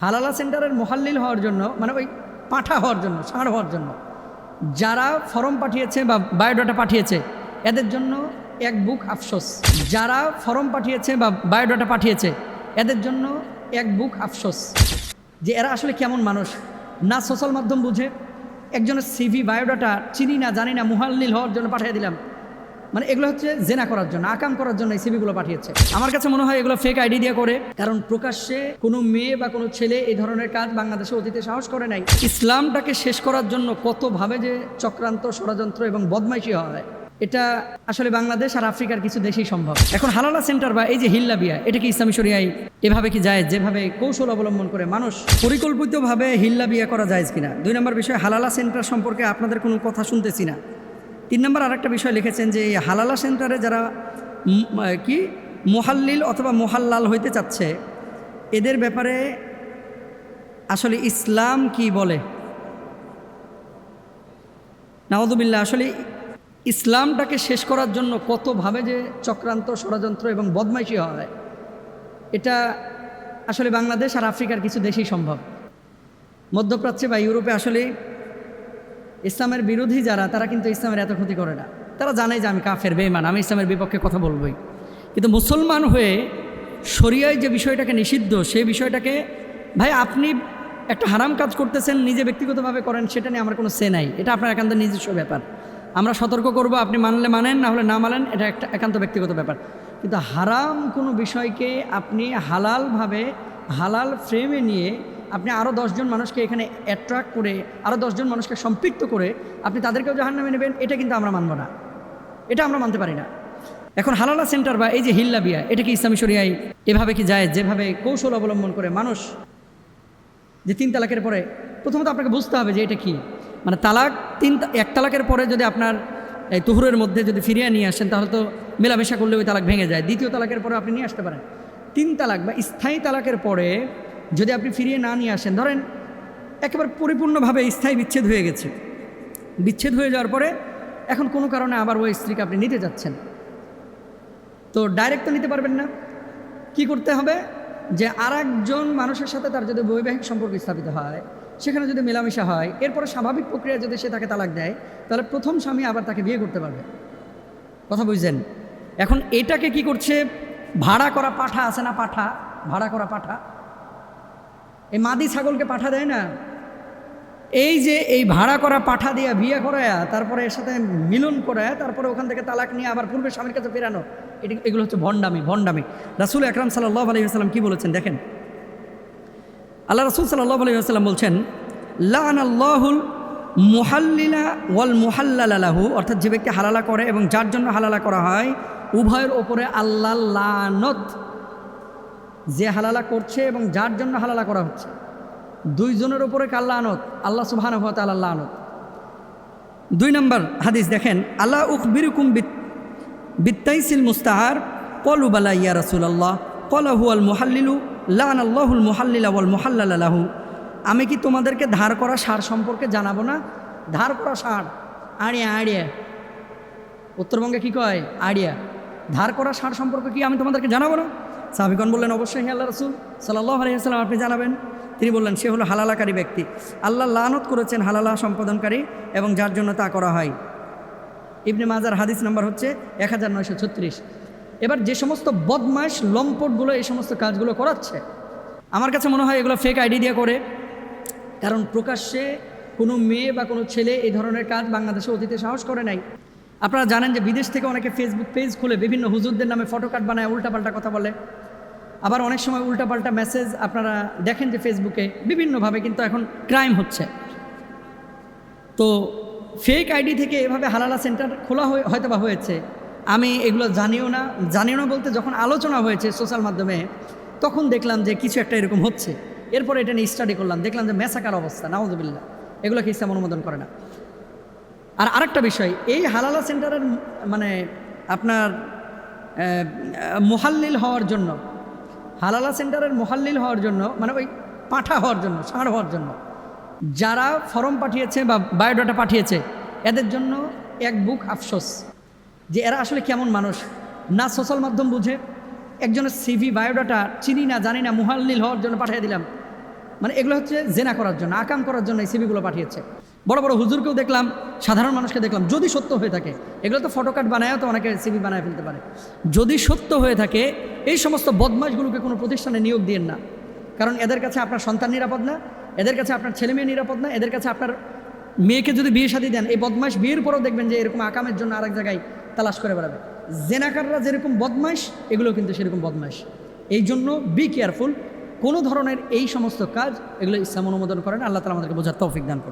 Halala সেন্টারের মোহাল্লিল হওয়ার জন্য মানে ওই পাঠা হওয়ার জন্য ষাঁড় হওয়ার জন্য যারা ফর্ম পাঠিয়েছে বা বায়োডাটা পাঠিয়েছে এদের জন্য এক বুক আফসোস। যারা ফর্ম পাঠিয়েছে বা বায়োডাটা পাঠিয়েছে এদের জন্য এক বুক আফসোস যে এরা আসলে কেমন মানুষ, না সোশ্যাল মাধ্যম বুঝে, একজনের সিভি বায়োডাটা চিনি না জানি না মোহাল্লিল হওয়ার জন্য পাঠিয়ে দিলাম। মানে এগুলো হচ্ছে জেনা করার জন্য, আকাম করার জন্য এই সিভিগুলো পাঠিয়েছে। আমার কাছে মনে হয় এগুলো ফেক আইডি দিয়ে করে, কারণ প্রকাশ্যে কোনো মেয়ে বা কোনো ছেলে এই ধরনের কাজ বাংলাদেশে অতীতে সাহস করে নাই। ইসলামটাকে শেষ করার জন্য কতভাবে যে চক্রান্ত, ষড়যন্ত্র এবং বদমাইশি হয়, এটা আসলে বাংলাদেশ আর আফ্রিকার কিছু দেশেই সম্ভব। এখন হালালা সেন্টার বা এই যে হিল্লা বিয়া, এটা কি ইসলামী শরিয়ায় এভাবে কি যায়, যেভাবে কৌশল অবলম্বন করে মানুষ পরিকল্পিতভাবে হিল্লা বিয়া করা যায় কিনা? 2 নম্বর বিষয়, হালালা সেন্টার সম্পর্কে আপনাদের কোনো কথা শুনতেছি না। 3 নম্বর আরেকটা বিষয় লিখেছেন যে এই হালালা সেন্টারে যারা কি মোহাল্লিল অথবা মোহাল্লাল হইতে চাচ্ছে, এদের ব্যাপারে আসলে ইসলাম কি বলে? নাউযুবিল্লাহ। আসলে ইসলামটাকে শেষ করার জন্য কতভাবে যে চক্রান্ত, ষড়যন্ত্র এবং বদমাইশি হয়, এটা আসলে বাংলাদেশ আর আফ্রিকার কিছু দেশেই সম্ভব। মধ্যপ্রাচ্যে বা ইউরোপে আসলে ইসলামের বিরোধী যারা, তারা কিন্তু ইসলামের এত ক্ষতি করে না। তারা জানে যে আমি কাফের, বেঈমান, আমি ইসলামের বিপক্ষে কথা বলবই। কিন্তু মুসলমান হয়ে শরিয়ায় যে বিষয়টাকে নিষিদ্ধ, সেই বিষয়টাকে ভাই আপনি একটা হারাম কাজ করতেছেন, নিজে ব্যক্তিগতভাবে করেন, সেটা নিয়ে আমার কোনো সে নাই। এটা আপনার একান্ত নিজস্ব ব্যাপার। আমরা সতর্ক করব, আপনি মানলে মানেন, না হলে না মানেন, এটা একটা একান্ত ব্যক্তিগত ব্যাপার। কিন্তু হারাম কোনো বিষয়কে আপনি হালালভাবে, হালাল ফ্রেমে নিয়ে আপনি আরও 10 জন মানুষকে এখানে অ্যাট্রাক্ট করে, আরও 10 জন মানুষকে সম্পৃক্ত করে আপনি তাদেরকেও জাহান্নামে নেবেন, এটা কিন্তু আমরা মানব না, এটা আমরা মানতে পারি না। এখন হালালা সেন্টার বা এই যে হিল্লা বিয়া, এটা কি ইসলামী শরিয়ায় এভাবে কি যায়, যেভাবে কৌশল অবলম্বন করে মানুষ যে 3 তালাকের পরে, প্রথমত আপনাকে বুঝতে হবে যে এটা কি, মানে তালাক 1 তালাকের পরে যদি আপনার এই তুহুরের মধ্যে যদি ফিরিয়ে নিয়ে আসেন, তাহলে তো মেলামেশা করলে ওই তালাক ভেঙে যায়। 2য় তালাকের পরে আপনি নিয়ে আসতে পারেন। 3 তালাক বা স্থায়ী তালাকের পরে যদি আপনি ফিরিয়ে না নিয়ে আসেন, ধরেন একেবারে পরিপূর্ণভাবে স্থায়ী বিচ্ছেদ হয়ে গেছে, বিচ্ছেদ হয়ে যাওয়ার পরে এখন কোনো কারণে আবার ওই স্ত্রীকে আপনি নিতে যাচ্ছেন, তো ডাইরেক্ট তো নিতে পারবেন না। কি করতে হবে, যে আরেকজন মানুষের সাথে তার যদি বৈবাহিক সম্পর্ক স্থাপিত হয়, সেখানে যদি মেলামেশা হয়, এরপরে স্বাভাবিক প্রক্রিয়া যদি সে তাকে তালাক দেয়, তাহলে প্রথম স্বামী আবার তাকে বিয়ে করতে পারবে। কথা বুঝছেন? এখন এটাকে কি করছে, ভাড়া করা পাঠা আছে না, পাঠা, ভাড়া করা পাঠা, এই মাদি ছাগলকে পাঠা দেয় না, এই যে এই ভাড়া করা পাঠা দিয়ে বিয়ে করায়া, তারপরে এর সাথে মিলন করায়, তারপরে ওখান থেকে তালাক নিয়ে আবার পূর্বের স্বামীর কাছে ফেরানো, এগুলো হচ্ছে ভণ্ডামি। ভণ্ডামি। রাসূল আকরাম সাল্লাল্লাহু আলাইহি ওয়াসাল্লাম কি বলেছেন দেখেন। আল্লাহ রাসূল সাল্লাল্লাহু আলাইহি ওয়াসাল্লাম বলছেন, লাআনাল্লাহুল মুহাল্লিলা ওয়াল মুহাল্লালা লাহু, অর্থাৎ যে ব্যক্তি হালালা করে এবং যার জন্য হালালা করা হয়, উভয়ের ওপরে আল্লাহর লানত। যে হালালা করছে এবং যার জন্য হালালা করা হচ্ছে, 2 জনের ওপরে কার লানত? আল্লাহ সুবহানাহু ওয়া তাআলার লানত। 2 নম্বর হাদিস দেখেন, আল্লাহ উখবিরুকুম বিত্তাইসিল মুস্তাআর, ক্বালু বালা ইয়া রাসূলুল্লাহ, ক্বালা হুয়াল মুহাল্লিলু, লাআনাল্লাহুল মুহাল্লিলা ওয়াল মুহাল্লালা লাহু। আমি কি তোমাদেরকে ধার করা ষাঁড় সম্পর্কে জানাবো না? ধার করা ষাঁড়, আড়িয়া, আড়িয়া, উত্তরবঙ্গে কি কয়? আড়িয়া। ধার করা ষাঁড় সম্পর্কে কি আমি তোমাদেরকে জানাবো না? সাহাবীগণ বললেন, অবশ্যই হে আল্লাহ রাসূল সাল্লাল্লাহু আলাইহি ওয়াসাল্লাম, আপনি জানাবেন। তিনি বললেন, সে হলো হালালাকারী ব্যক্তি। আল্লাহ লানত করেছেন হালালা সম্পাদনকারী এবং যার জন্য তা করা হয়। ইবনে মাজার হাদিস নাম্বার হচ্ছে 1936। এবার যে সমস্ত বদমাইশ লম্পটগুলো এই সমস্ত কাজগুলো করাচ্ছে, আমার কাছে মনে হয় এগুলো ফেক আইডি দিয়ে করে, কারণ প্রকাশ্যে কোনো মেয়ে বা কোনো ছেলে এই ধরনের কাজ বাংলাদেশে অতীতে সাহস করে নাই। আপনারা জানেন যে বিদেশ থেকে অনেকে ফেসবুক পেজ খুলে বিভিন্ন হুজুরদের নামে ফটোকার্ড বানায়, উল্টাপাল্টা কথা বলে। আবার অনেক সময় উল্টাপাল্টা মেসেজ আপনারা দেখেন যে ফেসবুকে বিভিন্নভাবে কিন্তু এখন ক্রাইম হচ্ছে। তো ফেক আইডি থেকে এভাবে হালালা সেন্টার খোলা হয়তো বা হয়েছে, আমি এগুলো জানিও না বলতে যখন আলোচনা হয়েছে সোশ্যাল মাধ্যমে, তখন দেখলাম যে কিছু একটা এরকম হচ্ছে। এরপরে এটা নিয়ে স্টাডি করলাম, দেখলাম যে মেসাকার অবস্থা, নাউযুবিল্লাহ, এগুলোকে ইসলাম অনুমোদন করে না। আর আরেকটা বিষয়, এই হালালা সেন্টারের মানে আপনার মুহাল্লিল হওয়ার জন্য, হালালা সেন্টারের মুহাল্লিল হওয়ার জন্য মানে ওই পাঠা হওয়ার জন্য, ষাঁড় হওয়ার জন্য যারা ফর্ম পাঠিয়েছে বা বায়োডাটা পাঠিয়েছে, এদের জন্য এক বুক আফসোস যে এরা আসলে কেমন মানুষ, না সোশ্যাল মাধ্যম বুঝে, একজনের সিভি বায়োডাটা চিনি না জানি না মোহাল্লিল হওয়ার জন্য পাঠিয়ে দিলাম। মানে এগুলো হচ্ছে জেনা করার জন্য, আকাম করার জন্য এই সিভিগুলো পাঠিয়েছে। বড় বড় হুজুরকেও দেখলাম, সাধারণ মানুষকে দেখলাম, যদি সত্য হয়ে থাকে, এগুলো তো ফটোকার্ড বানায়ও তো অনেকে সিভি বানায় ফেলতে পারে, যদি সত্য হয়ে থাকে এই সমস্ত বদমাশগুলোকে কোনো প্রতিষ্ঠানে নিয়োগ দিয়েন না। কারণ এদের কাছে আপনার সন্তান নিরাপদ না, এদের কাছে আপনার ছেলে মেয়ে নিরাপদ না, এদের কাছে আপনার মেয়েকে যদি বিয়ে শাদী দেন, এই বদমাশ বিয়ের পরও দেখবেন যে এরকম আকামের জন্য আরেক জায়গায় তালাশ করে বেড়াবে। জেনাকাররা যেরকম বদমাশ, এগুলো কিন্তু সেরকম বদমাশ। এই জন্য বি কেয়ারফুল। কোনো ধরনের এই সমস্ত কাজ এগুলো ইসলাম অনুমোদন করেন। আল্লাহ তাআলা আমাদেরকে বোঝার তৌফিক দান করুন।